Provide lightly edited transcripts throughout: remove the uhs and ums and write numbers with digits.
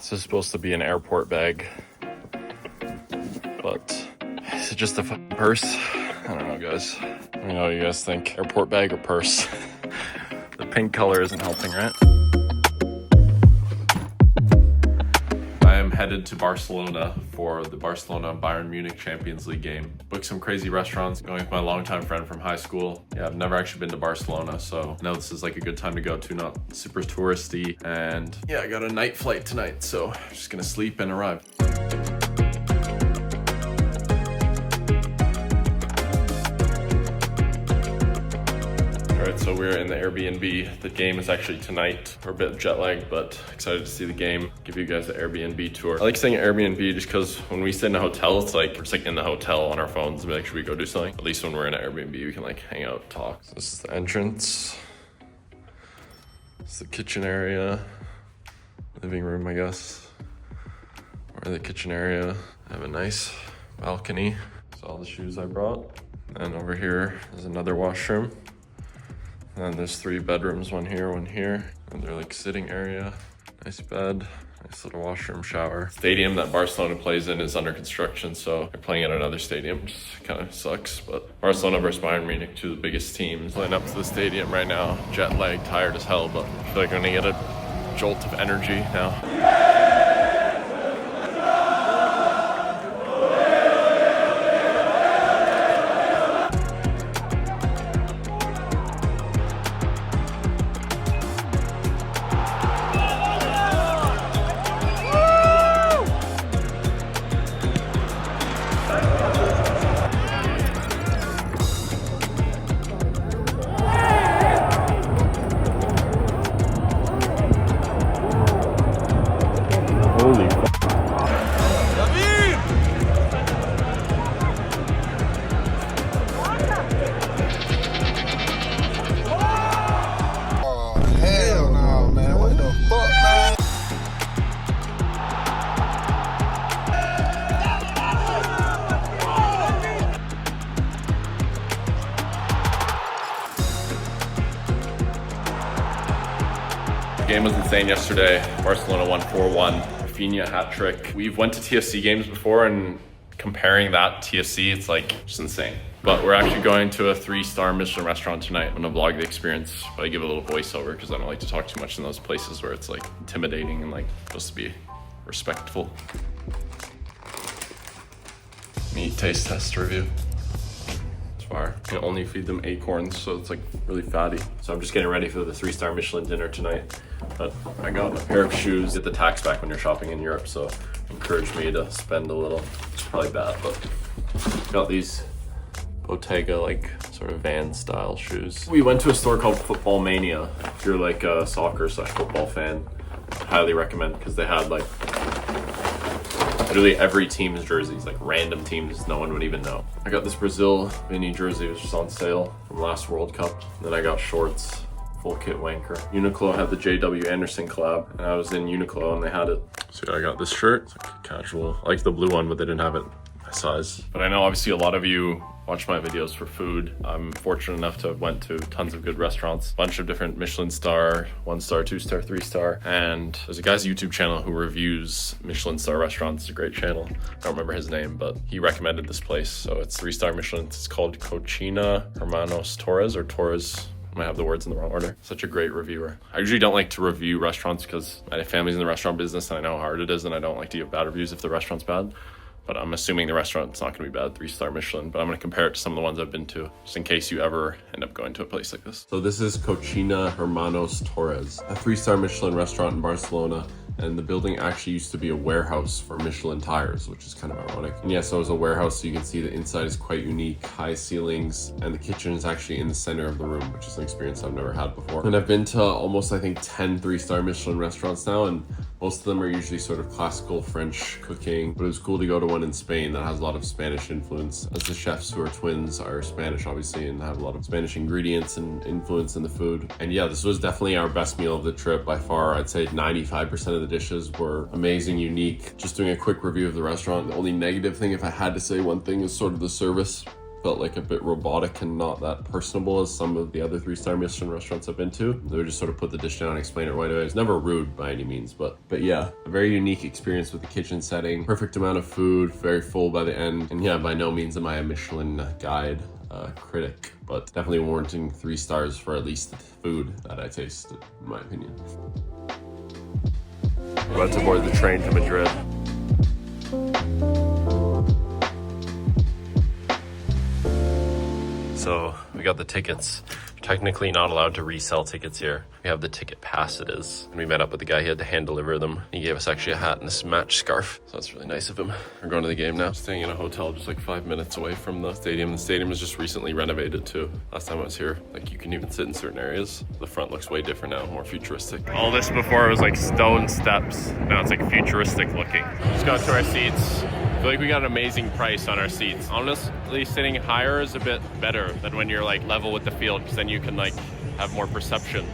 This is supposed to be an airport bag, but is it just a fucking purse? I don't know, guys. Let me know what you guys think. Airport bag or purse? The pink color isn't helping, right? I am headed to Barcelona for the Barcelona-Bayern Munich Champions League game. Booked some crazy restaurants, going with my longtime friend from high school. Yeah, I've never actually been to Barcelona, so I know this is like a good time to go to, not super touristy. And yeah, I got a night flight tonight, so I'm just gonna sleep and arrive. Alright, so we're in the Airbnb. The game is actually tonight. We're a bit jet lagged, but excited to see the game. Give you guys the Airbnb tour. I like staying at Airbnb just because when we stay in a hotel, it's like we're just like in the hotel on our phones and be like, should we go do something? At least when we're in an Airbnb, we can like hang out, talk. So this is the entrance. It's the kitchen area. Living room, I guess. Or the kitchen area. I have a nice balcony. That's all the shoes I brought. And over here is another washroom. And there's 3 bedrooms, one here, and they're like sitting area, nice bed, nice little washroom, shower. Stadium that Barcelona plays in is under construction, so they're playing at another stadium, which kind of sucks. But Barcelona versus Bayern Munich, 2 of the biggest teams. Line up to the stadium right now, jet lag, tired as hell, but I feel like I'm gonna get a jolt of energy now. Holy fuck. Oh, hell no, man. What the fuck, man? The game was insane yesterday. Barcelona won 4-1. Rafinha hat trick. We've went to TFC games before, and comparing that to TFC, it's like just insane. But we're actually going to a 3-star Michelin restaurant tonight. I'm gonna vlog the experience, but I give a little voiceover because I don't like to talk too much in those places where it's like intimidating and like supposed to be respectful. Meat taste test review. It's fire. You can only feed them acorns, so it's like really fatty. So I'm just getting ready for the 3-star Michelin dinner tonight. But I got a pair of shoes. Get the tax back when you're shopping in Europe, so encourage me to spend a little. It's probably bad, but got these Bottega like sort of Van style shoes. We went to a store called Football Mania. If you're like a soccer/football fan, I highly recommend, because they had like literally every team's jerseys, like random teams no one would even know. I got this Brazil mini jersey, which was on sale from last World Cup. And then I got shorts, full kit wanker. Uniqlo had the JW Anderson collab, and I was in Uniqlo and they had it. So I got this shirt, it's like casual. I like the blue one, but they didn't have it my size. But I know obviously a lot of you watch my videos for food. I'm fortunate enough to have went to tons of good restaurants, bunch of different Michelin star, 1-star, 2-star, 3-star. And there's a guy's YouTube channel who reviews Michelin star restaurants. It's a great channel. I don't remember his name, but he recommended this place. So it's 3-star Michelin. It's called Cocina Hermanos Torres, or Torres. I might have the words in the wrong order. Such a great reviewer. I usually don't like to review restaurants because my family's in the restaurant business and I know how hard it is, and I don't like to give bad reviews if the restaurant's bad. But I'm assuming the restaurant's not gonna be bad, 3-star Michelin, but I'm gonna compare it to some of the ones I've been to, just in case you ever end up going to a place like this. So this is Cocina Hermanos Torres, a 3-star Michelin restaurant in Barcelona. And the building actually used to be a warehouse for Michelin tires, which is kind of ironic. And yes, so it was a warehouse, so you can see the inside is quite unique, high ceilings, and the kitchen is actually in the center of the room, which is an experience I've never had before. And I've been to almost, I think, 10 3-star Michelin restaurants now, and most of them are usually sort of classical French cooking, but it was cool to go to one in Spain that has a lot of Spanish influence, as the chefs, who are twins, are Spanish, obviously, and have a lot of Spanish ingredients and influence in the food. And yeah, this was definitely our best meal of the trip by far. I'd say 95% of the dishes were amazing, unique. Just doing a quick review of the restaurant. The only negative thing, if I had to say one thing, is sort of the service. felt like a bit robotic and not that personable as some of the other 3-star Michelin restaurants I've been to. They would just sort of put the dish down and explain it right away. It's never rude by any means, but yeah, a very unique experience with the kitchen setting. Perfect amount of food, very full by the end. And yeah, by no means am I a Michelin guide critic, but definitely warranting 3 stars for at least the food that I tasted, in my opinion. We're about to board the train to Madrid. So we got the tickets. Technically not allowed to resell tickets here. We have the ticket pass it is. And we met up with the guy, he had to hand deliver them. He gave us actually a hat and this match scarf. So that's really nice of him. We're going to the game now. Staying in a hotel just like 5 minutes away from the stadium. The stadium was just recently renovated too. Last time I was here, like you can even sit in certain areas. The front looks way different now, more futuristic. All this before it was like stone steps. Now it's like futuristic looking. Just got to our seats. I feel like we got an amazing price on our seats. Honestly, sitting higher is a bit better than when you're like level with the field, because then you can like have more perception.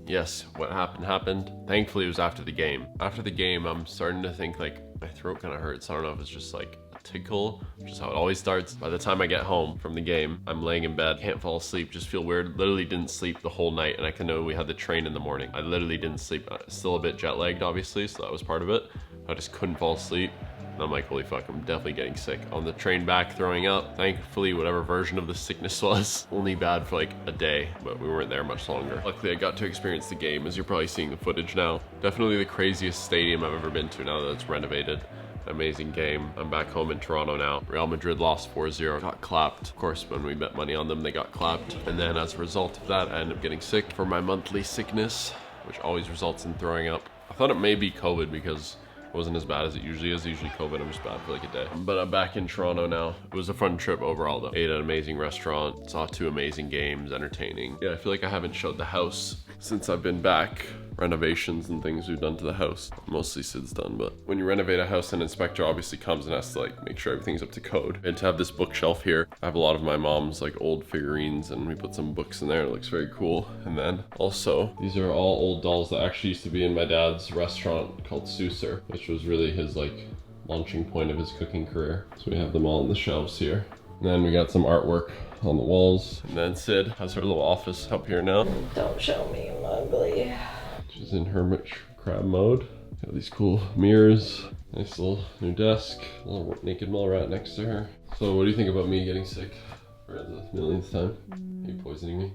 Yes, what happened. Thankfully it was after the game. After the game, I'm starting to think like my throat kind of hurts. I don't know if it's just like a tickle, which is how it always starts. By the time I get home from the game, I'm laying in bed, can't fall asleep, just feel weird. Literally didn't sleep the whole night, and I can know we had the train in the morning. I literally didn't sleep. Still a bit jet lagged, obviously, so that was part of it. I just couldn't fall asleep. And I'm like, holy fuck, I'm definitely getting sick. On the train back, throwing up. Thankfully, whatever version of the sickness was, only bad for like a day, but we weren't there much longer. Luckily, I got to experience the game, as you're probably seeing the footage now. Definitely the craziest stadium I've ever been to now that it's renovated. Amazing game. I'm back home in Toronto now. Real Madrid lost 4-0, got clapped. Of course, when we bet money on them, they got clapped. And then as a result of that, I ended up getting sick for my monthly sickness, which always results in throwing up. I thought it may be COVID because it wasn't as bad as it usually is. Usually COVID, I'm just bad for like a day. But I'm back in Toronto now. It was a fun trip overall though. Ate at an amazing restaurant, saw 2 amazing games, entertaining. Yeah, I feel like I haven't showed the house since I've been back. Renovations and things we've done to the house. Mostly Sid's done, but when you renovate a house, an inspector obviously comes and has to like make sure everything's up to code. And to have this bookshelf here, I have a lot of my mom's like old figurines and we put some books in there. It looks very cool. And then also, these are all old dolls that actually used to be in my dad's restaurant called Süsser, which was really his like launching point of his cooking career. So we have them all on the shelves here. And then we got some artwork on the walls. And then Sid has her little office up here now. Don't show me, I'm ugly. She's in hermit crab mode. Got these cool mirrors. Nice little new desk. A little naked mole rat next to her. So what do you think about me getting sick for the millionth time? Are you poisoning me?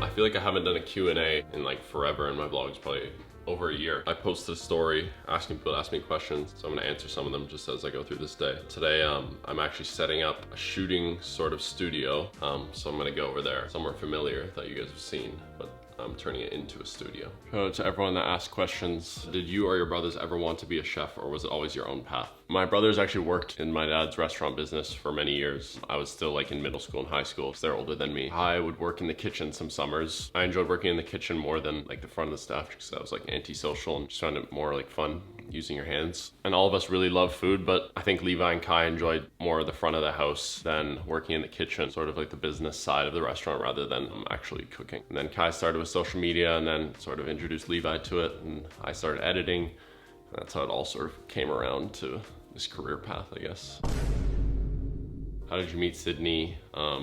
I feel like I haven't done a Q&A in like forever in my vlogs, probably over a year. I posted a story asking people to ask me questions, so I'm gonna answer some of them just as I go through this day. Today, I'm actually setting up a shooting sort of studio, so I'm gonna go over there. Somewhere familiar that you guys have seen, but I'm turning it into a studio. Shout out to everyone that asked questions. Did you or your brothers ever want to be a chef, or was it always your own path? My brothers actually worked in my dad's restaurant business for many years. I was still like in middle school and high school because they're older than me. I would work in the kitchen some summers. I enjoyed working in the kitchen more than like the front of the staff because I was like antisocial and just found it more like fun using your hands. And all of us really love food, but I think Levi and Kai enjoyed more the front of the house than working in the kitchen, sort of like the business side of the restaurant rather than actually cooking. And then Kai started with social media and then sort of introduced Levi to it, and I started editing. And that's how it all sort of came around to this career path, I guess. How did you meet Sydney?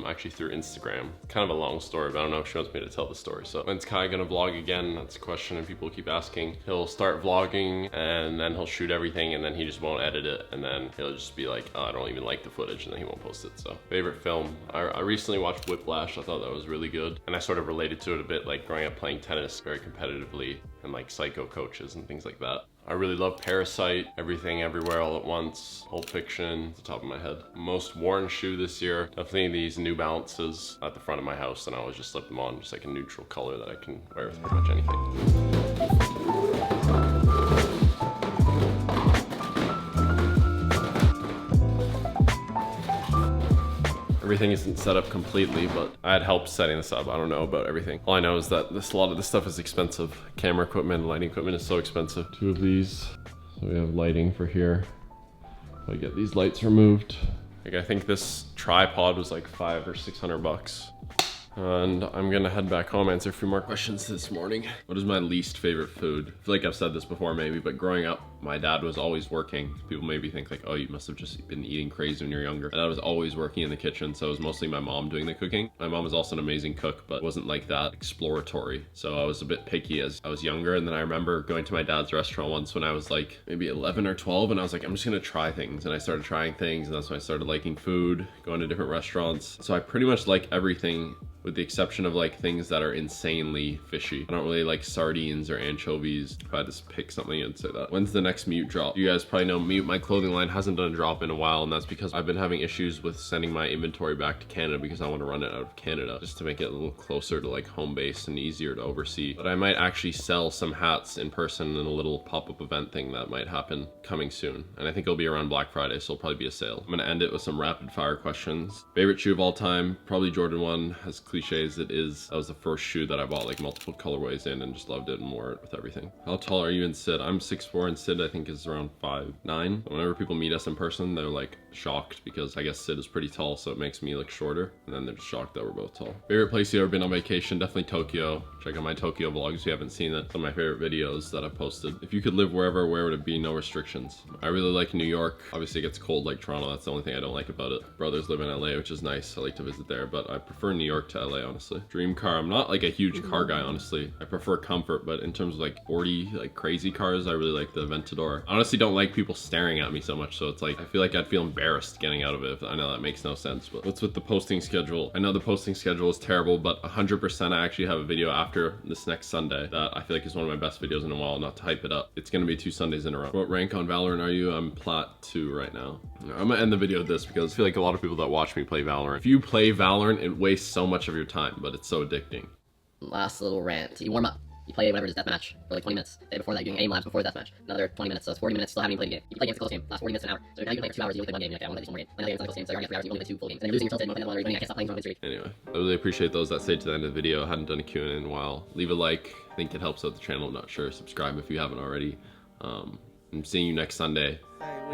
Actually through Instagram. Kind of a long story, but I don't know if she wants me to tell the story. So when's Kai gonna vlog again? That's a question and people keep asking. He'll start vlogging and then he'll shoot everything and then he just won't edit it. And then he'll just be like, oh, I don't even like the footage, and then he won't post it. So favorite film. I recently watched Whiplash. I thought that was really good. And I sort of related to it a bit, like growing up playing tennis very competitively and like psycho coaches and things like that. I really love Parasite, Everything Everywhere All at Once, Pulp Fiction, at the top of my head. Most worn shoe this year, definitely these New Balances at the front of my house, and I always just slip them on, just like a neutral color that I can wear with pretty much anything. Everything isn't set up completely, but I had help setting this up. I don't know about everything. All I know is that a lot of this stuff is expensive. Camera equipment, lighting equipment is so expensive. 2 of these. So we have lighting for here. If I get these lights removed. Like I think this tripod was like $500 or $600. And I'm gonna head back home, answer a few more questions this morning. What is my least favorite food? I feel like I've said this before maybe, but growing up, my dad was always working. People maybe think like, oh, you must have just been eating crazy when you're younger. My dad was always working in the kitchen, so it was mostly my mom doing the cooking. My mom was also an amazing cook, but wasn't like that exploratory. So I was a bit picky as I was younger. And then I remember going to my dad's restaurant once when I was like maybe 11 or 12, and I was like, I'm just gonna try things. And I started trying things, and that's when I started liking food, going to different restaurants. So I pretty much like everything, with the exception of like things that are insanely fishy. I don't really like sardines or anchovies. If I had to pick something, I'd say that. When's the next Mute drop? You guys probably know Mute, my clothing line, hasn't done a drop in a while, and that's because I've been having issues with sending my inventory back to Canada because I want to run it out of Canada just to make it a little closer to like home base and easier to oversee. But I might actually sell some hats in person in a little pop-up event thing that might happen coming soon. And I think it'll be around Black Friday, so it'll probably be a sale. I'm gonna end it with some rapid fire questions. Favorite shoe of all time? Probably Jordan 1, as cliche as it is. That was the first shoe that I bought like multiple colorways in and just loved it and wore it with everything. How tall are you and Sid? I'm 6'4", and Sid I think is around 5'9". Whenever people meet us in person, they're like shocked because I guess Sid is pretty tall, so it makes me look shorter, and then they're just shocked that we're both tall. Favorite place you've ever been on vacation? Definitely Tokyo. Check out my Tokyo vlogs if you haven't seen it. Some of my favorite videos that I've posted. If you could live wherever, where would it be? No restrictions. I really like New York. Obviously it gets cold like Toronto. That's the only thing I don't like about it. Brothers live in LA, which is nice. I like to visit there, but I prefer New York to LA, honestly. Dream car. I'm not like a huge car guy, honestly. I prefer comfort, but in terms of like sporty, like crazy cars, I really like the Aventador. I honestly don't like people staring at me so much, so it's like, I feel like I'd feel embarrassed getting out of it. I know that makes no sense, but what's with the posting schedule? I know the posting schedule is terrible, but 100% I actually have a video after this next Sunday that I feel like is one of my best videos in a while, not to hype it up. It's gonna be 2 Sundays in a row. What rank on Valorant are you? I'm Plat 2 right now. I'm gonna end the video with this because I feel like a lot of people that watch me play Valorant. If you play Valorant, it wastes so much of your time, but it's so addicting. Last little rant. You warm up. You play whatever it is, deathmatch, for like 20 minutes. The day before that, you're doing aim labs before the deathmatch. Another 20 minutes, so it's 40 minutes, still haven't even played the game. You play games, a close game, last 40 minutes, an hour. So now you play for 2 hours, you only play one game, you're like, I want to play just one more game. Play another game, it's not a close game, so you're already 3 hours, you only play 2 full games. And then you're losing yourself in, and then one I can't stop playing from streak. Anyway, I really appreciate those that stayed to the end of the video. I hadn't done a Q&A in a while. Leave a like. I think it helps out the channel, I'm not sure. Subscribe if you haven't already. I'm seeing you next Sunday.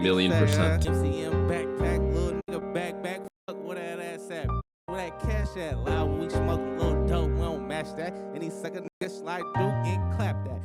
1,000,000%. MCM backpack, little nigga backpack. Fuck where that ass at? Where that cash at? Loud when we smoke a little dope, we don't match that. And these sucker niggas slide through and clap that.